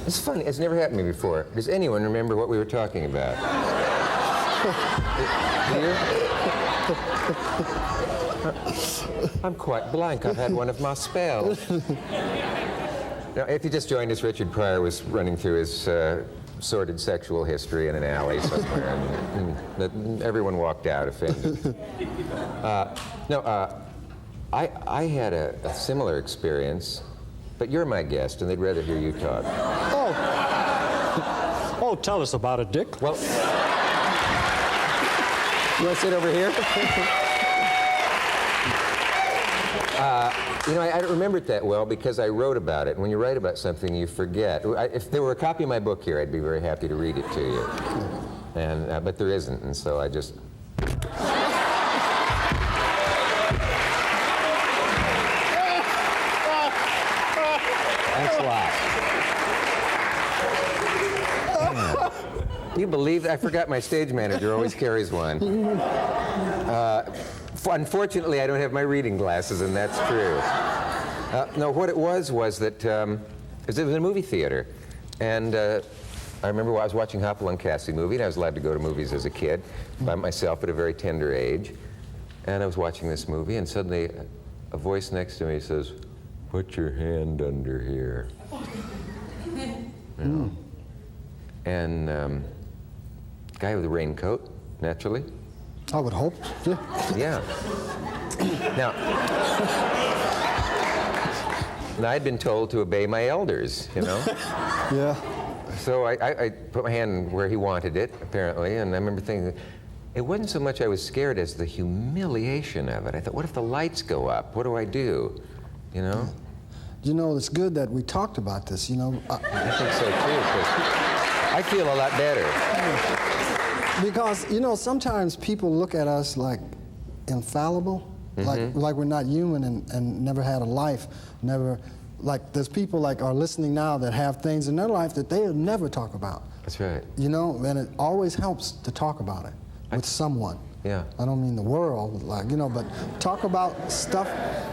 It's funny. It's never happened to me before. Does anyone remember what we were talking about? Do you? I'm quite blank. I've had one of my spells. Now, if you just joined us, Richard Pryor was running through his sordid sexual history in an alley somewhere, and everyone walked out offended. I had a similar experience, but you're my guest, and they'd rather hear you talk. Oh, tell us about it, Dick. Well, you want to sit over here? I don't remember it that well because I wrote about it. When you write about something, you forget. If there were a copy of my book here, I'd be very happy to read it to you. But there isn't, and so I just... Thanks a lot. You believe that? I forgot my stage manager always carries one. Unfortunately, I don't have my reading glasses, and that's true. No, what it was that it was in a movie theater, and I remember I was watching Hopalong Cassidy movie, and I was allowed to go to movies as a kid by myself at a very tender age, and I was watching this movie, and suddenly a voice next to me says, "Put your hand under here." And guy with a raincoat, naturally. I would hope. Yeah. Now, I'd been told to obey my elders, you know? Yeah. So I put my hand where he wanted it, apparently, and I remember thinking, it wasn't so much I was scared as the humiliation of it. I thought, what if the lights go up? What do I do? You know? You know, it's good that we talked about this, you know. I think so, too, because I feel a lot better. Because, you know, sometimes people look at us like infallible, like we're not human and never had a life, like there's people like are listening now that have things in their life that they'll never talk about. That's right. You know, and it always helps to talk about it with someone. Yeah. I don't mean the world, like, you know, but talk about stuff,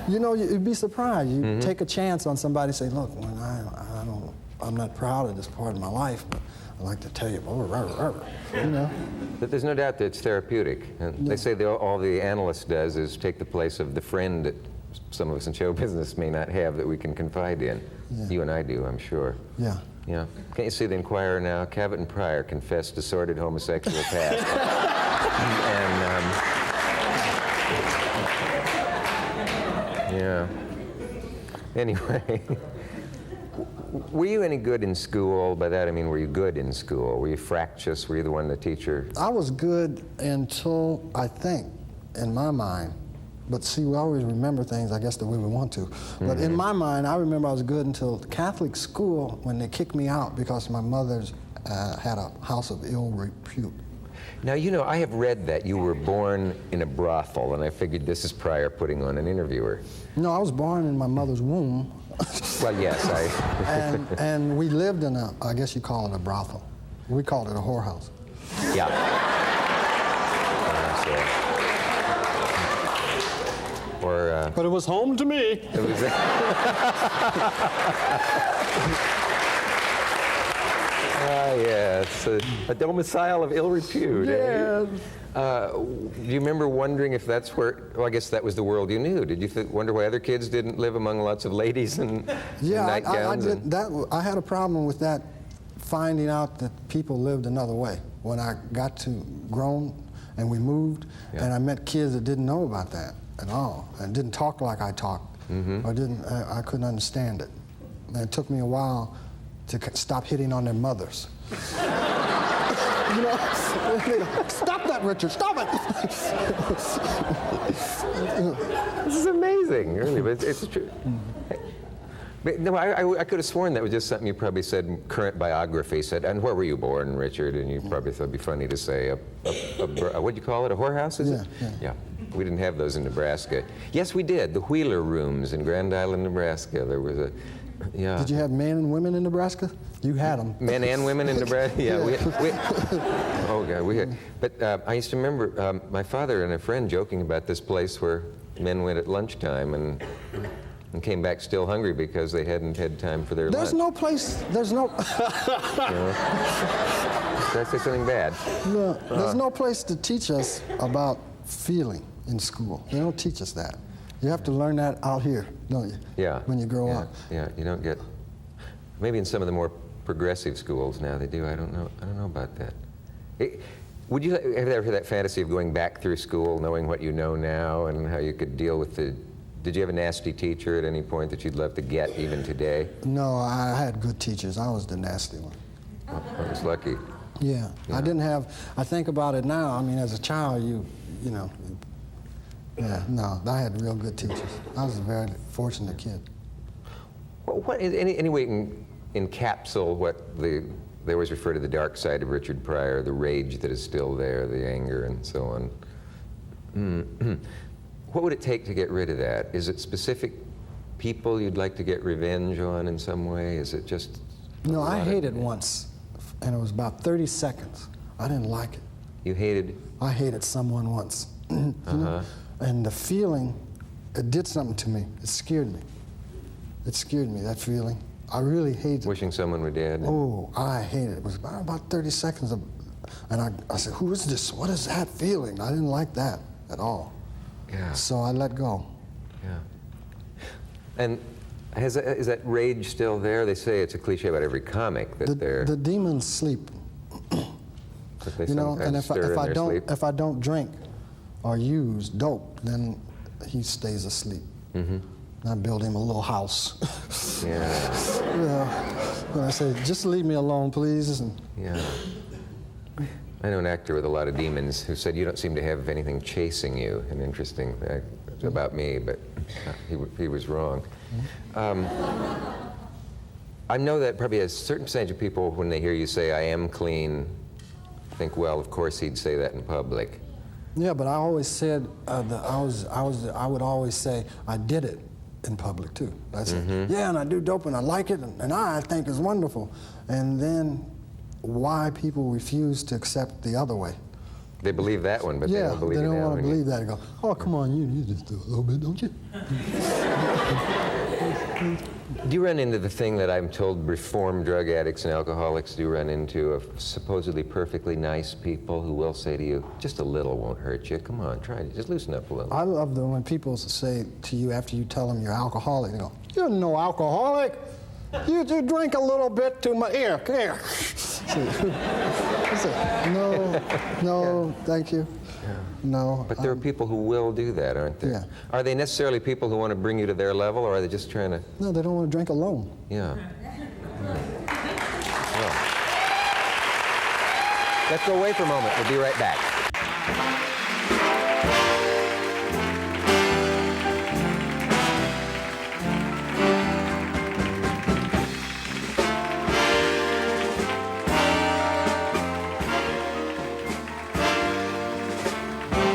you know, you'd be surprised. You take a chance on somebody, say, look, when I'm not proud of this part of my life, but I like to tell you, you know. But there's no doubt that it's therapeutic. And they say all the analyst does is take the place of the friend that some of us in show business may not have that we can confide in. Yeah. You and I do, I'm sure. Yeah. Yeah. Can't you see the Inquirer now? Cavett and Pryor confessed to sordid homosexual past. Yeah. Anyway. Were you any good in school? By that I mean, were you good in school? Were you fractious? Were you the one the teacher? I was good until, I think, in my mind, but see, we always remember things, I guess, the way we want to. But in my mind, I remember I was good until Catholic school when they kicked me out because my mother's had a house of ill repute. Now, you know, I have read that you were born in a brothel, and I figured this is Pryor putting on an interviewer. No, I was born in my mother's womb. Well, yes, and we lived in a, I guess you call it a brothel. We called it a whorehouse. Yeah. But it was home to me. It was yes, a domicile of ill repute. Yeah. Do you remember wondering if that's where, well, I guess that was the world you knew. Did you wonder why other kids didn't live among lots of ladies and nightgowns? I had a problem with that, finding out that people lived another way. When I got to grown and we moved, and I met kids that didn't know about that at all, and didn't talk like I talked, or I couldn't understand it. And it took me a while to stop hitting on their mothers. You know, stop that, Richard, stop it! This is amazing, really, but it's true. But no, I could have sworn that was just something you probably said in current biography. Said, and where were you born, Richard? And you probably thought it'd be funny to say what'd you call it? A whorehouse? Is it? Yeah. We didn't have those in Nebraska. Yes, we did. The Wheeler Rooms in Grand Island, Nebraska. There was a. Yeah. Did you have men and women in Nebraska? You had them. Men and women in Nebraska? Yeah. Oh, God, we had. But I used to remember my father and a friend joking about this place where men went at lunchtime, and And came back still hungry because they hadn't had time for their There's lunch. no place, there's no, You know? Did I say something bad? no, there's no place to teach us about feeling in school. They don't teach us that. You have to learn that out here, don't you? Yeah. When you grow yeah, up. Yeah, you don't get, maybe in some of the more progressive schools now they do. I don't know about that. Would you have ever had that fantasy of going back through school, knowing what you know now and how you could deal with the, did you have a nasty teacher at any point that you'd love to get even today? No, I had good teachers. I was the nasty one. Well, I was lucky. Yeah. I didn't have, I think about it now, I mean, as a child, you know, yeah, no, I had real good teachers. I was a very fortunate kid. What is, any way you can encapsulate what they always refer to the dark side of Richard Pryor, the rage that is still there, the anger and so on. What would it take to get rid of that? Is it specific people you'd like to get revenge on in some way? Is it just... No, I hated once, and it was about 30 seconds. I didn't like it. You hated? I hated someone once. You know? And the feeling, it did something to me. It scared me. It scared me, that feeling. I really hated it. Wishing someone were dead? Oh, I hated it. It was about 30 seconds of, and I said, who is this? What is that feeling? I didn't like that at all. Yeah. So I let go. Yeah. And is that rage still there? They say it's a cliche about every comic that The demons sleep. that they You know, and sometimes stir in their sleep. if I don't drink or use dope, then he stays asleep. I build him a little house. Yeah. Yeah. And I say, just leave me alone, please. And Yeah. I know an actor with a lot of demons who said, you don't seem to have anything chasing you. An interesting fact about me, but he was wrong. I know that probably a certain percentage of people, when they hear you say, I am clean, think, well, of course he'd say that in public. yeah, but I always said I would always say I did it in public too. I said, yeah, and I do dope and I like it and I think it's wonderful. And then why people refuse to accept the other way? They believe that one, but they Yeah, don't believe they don't the want other to one. believe that and go, oh, come on, you just do a little bit, don't you? Do you run into the thing that I'm told reformed drug addicts and alcoholics do run into, of supposedly perfectly nice people who will say to you, just a little won't hurt you. Come on, try it. Just loosen up a little. I love when people say to you after you tell them you're alcoholic, they go, you're no alcoholic. You drink a little bit too much. Here. I said, no, thank you. Yeah. No. But there are people who will do that, aren't there? Yeah. Are they necessarily people who want to bring you to their level, or are they just trying to... No, they don't want to drink alone. Yeah. Well, let's go away for a moment. We'll be right back.